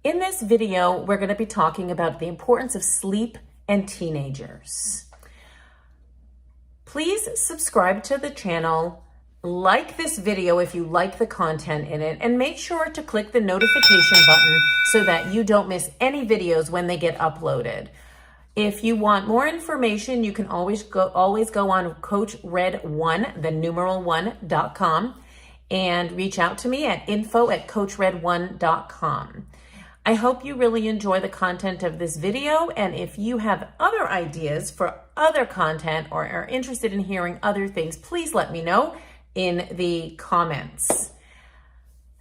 In this video, we're going to be talking about the importance of sleep and teenagers. Please subscribe to the channel, like this video if you like the content in it, and make sure to click the notification button so that you don't miss any videos when they get uploaded. If you want more information, you can always go on CoachRed1, the numeral 1.com, and reach out to me at info@coachred1.com. I hope you really enjoy the content of this video, and if you have other ideas for other content or are interested in hearing other things, please let me know in the comments.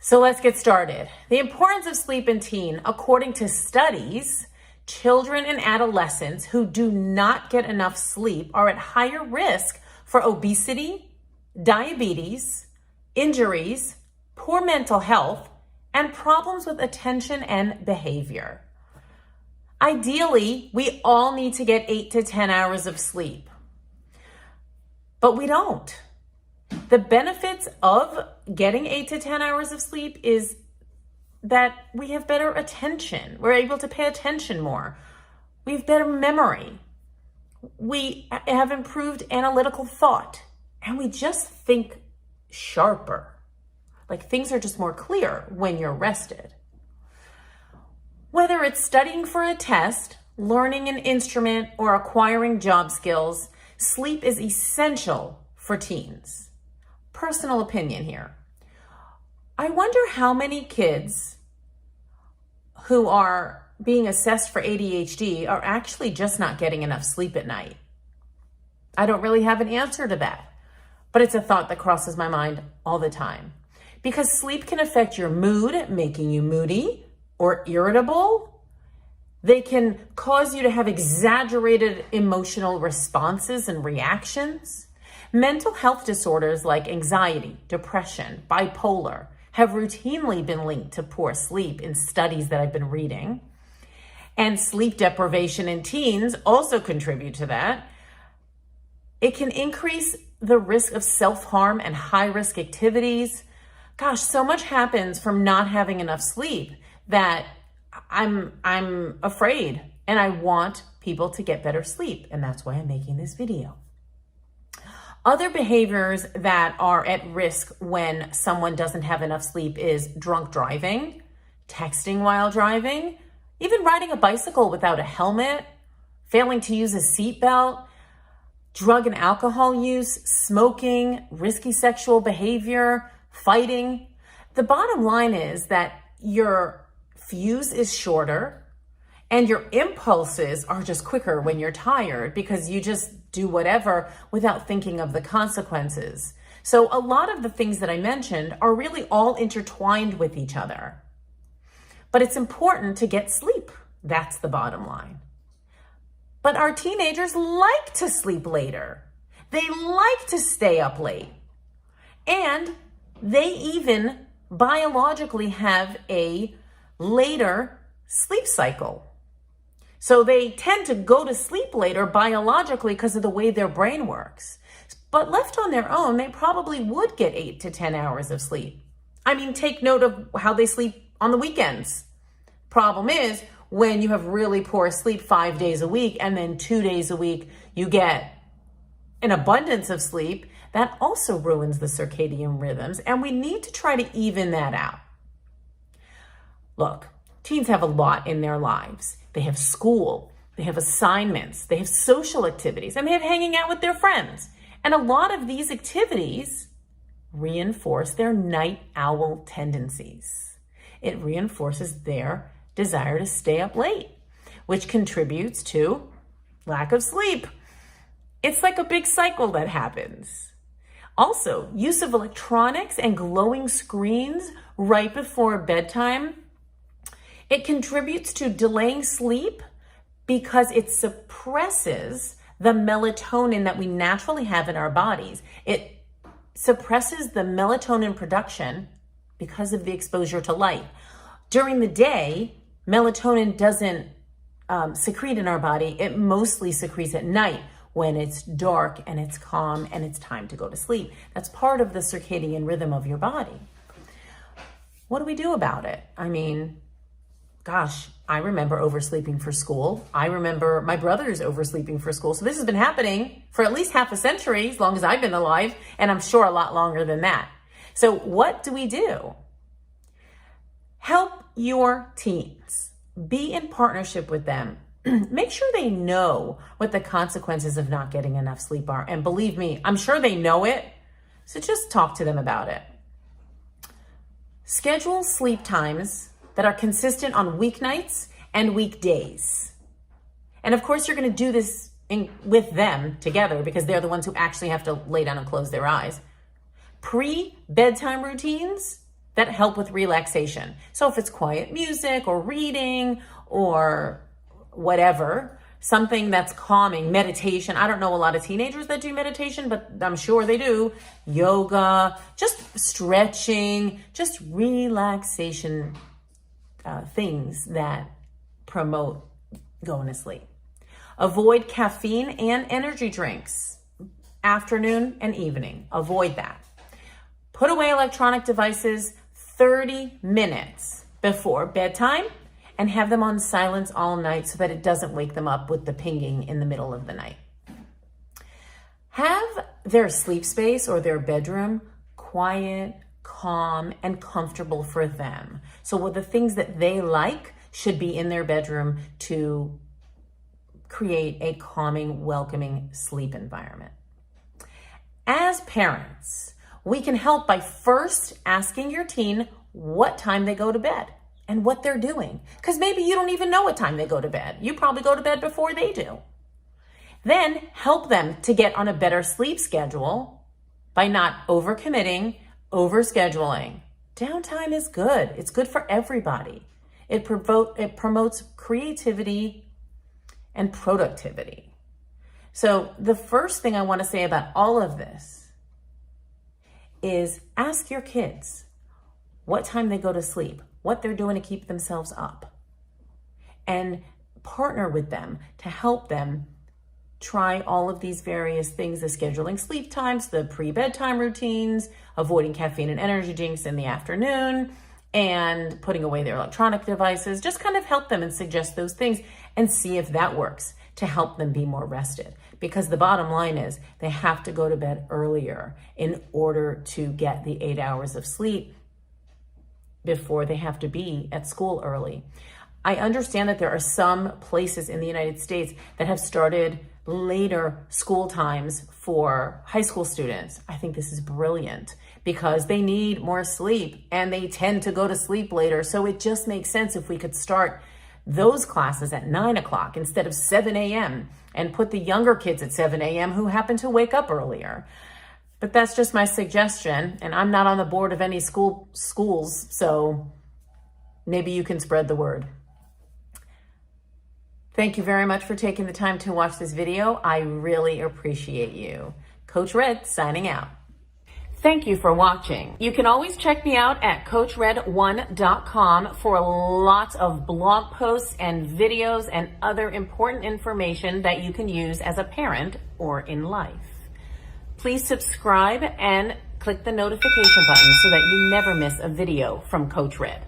So let's get started. The importance of sleep in teen. According to studies, children and adolescents who do not get enough sleep are at higher risk for obesity, diabetes, injuries, poor mental health, and problems with attention and behavior. Ideally, we all need to get 8 to 10 hours of sleep, but we don't. The benefits of getting 8 to 10 hours of sleep is that we have better attention. We're able to pay attention more. We have better memory. We have improved analytical thought, and we just think sharper. Like things are just more clear when you're rested. Whether it's studying for a test, learning an instrument, or acquiring job skills, sleep is essential for teens. Personal opinion here. I wonder how many kids who are being assessed for ADHD are actually just not getting enough sleep at night. I don't really have an answer to that, but it's a thought that crosses my mind all the time. Because sleep can affect your mood, making you moody or irritable. They can cause you to have exaggerated emotional responses and reactions. Mental health disorders like anxiety, depression, bipolar have routinely been linked to poor sleep in studies that I've been reading. And sleep deprivation in teens also contribute to that. It can increase the risk of self-harm and high-risk activities. Gosh, so much happens from not having enough sleep that I'm afraid, and I want people to get better sleep, and that's why I'm making this video. Other behaviors that are at risk when someone doesn't have enough sleep is drunk driving, texting while driving, even riding a bicycle without a helmet, failing to use a seatbelt, drug and alcohol use, smoking, risky sexual behavior, fighting. The bottom line is that your fuse is shorter and your impulses are just quicker when you're tired because you just do whatever without thinking of the consequences. So a lot of the things that I mentioned are really all intertwined with each other. But it's important to get sleep. That's the bottom line. But our teenagers like to sleep later. They like to stay up late. And they even biologically have a later sleep cycle. So they tend to go to sleep later biologically because of the way their brain works. But left on their own, they probably would get 8 to 10 hours of sleep. I mean, take note of how they sleep on the weekends. Problem is, when you have really poor sleep 5 days a week and then 2 days a week, you get an abundance of sleep, that also ruins the circadian rhythms, and we need to try to even that out. Look, teens have a lot in their lives. They have school, they have assignments, they have social activities, and they have hanging out with their friends. And a lot of these activities reinforce their night owl tendencies. It reinforces their desire to stay up late, which contributes to lack of sleep. It's like a big cycle that happens. Also, use of electronics and glowing screens right before bedtime, it contributes to delaying sleep because it suppresses the melatonin that we naturally have in our bodies. It suppresses the melatonin production because of the exposure to light. During the day, melatonin doesn't secrete in our body. It mostly secretes at night when it's dark and it's calm and it's time to go to sleep. That's part of the circadian rhythm of your body. What do we do about it? I mean, gosh, I remember oversleeping for school. I remember my brothers oversleeping for school. So this has been happening for at least half a century, as long as I've been alive, and I'm sure a lot longer than that. So what do we do? Help your teens. Be in partnership with them. Make sure they know what the consequences of not getting enough sleep are. And believe me, I'm sure they know it. So just talk to them about it. Schedule sleep times that are consistent on weeknights and weekdays. And of course, you're going to do this with them together because they're the ones who actually have to lay down and close their eyes. Pre-bedtime routines that help with relaxation. So if it's quiet music or reading or whatever, something that's calming, meditation. I don't know a lot of teenagers that do meditation, but I'm sure they do. Yoga, just stretching, just relaxation things that promote going to sleep. Avoid caffeine and energy drinks, afternoon and evening. Avoid that. Put away electronic devices 30 minutes before bedtime and have them on silence all night so that it doesn't wake them up with the pinging in the middle of the night. Have their sleep space or their bedroom quiet, calm, and comfortable for them. So what the things that they like should be in their bedroom to create a calming, welcoming sleep environment. As parents, we can help by first asking your teen what time they go to bed and what they're doing. Because maybe you don't even know what time they go to bed. You probably go to bed before they do. Then help them to get on a better sleep schedule by not overcommitting, overscheduling. Downtime is good. It's good for everybody. It promotes creativity and productivity. So the first thing I want to say about all of this is ask your kids what time they go to sleep, what they're doing to keep themselves up, and partner with them to help them try all of these various things, the scheduling sleep times, the pre-bedtime routines, avoiding caffeine and energy drinks in the afternoon, and putting away their electronic devices. Just kind of help them and suggest those things and see if that works to help them be more rested. Because the bottom line is they have to go to bed earlier in order to get the 8 hours of sleep before they have to be at school early. I understand that there are some places in the United States that have started later school times for high school students. I think this is brilliant because they need more sleep and they tend to go to sleep later. So it just makes sense if we could start those classes at 9 o'clock instead of 7 a.m. and put the younger kids at 7 a.m. who happen to wake up earlier. But that's just my suggestion, and I'm not on the board of any schools, so maybe you can spread the word. Thank you very much for taking the time to watch this video. I really appreciate you. Coach Red signing out. Thank you for watching. You can always check me out at CoachRed1.com for lots of blog posts and videos and other important information that you can use as a parent or in life. Please subscribe and click the notification button so that you never miss a video from Coach Red.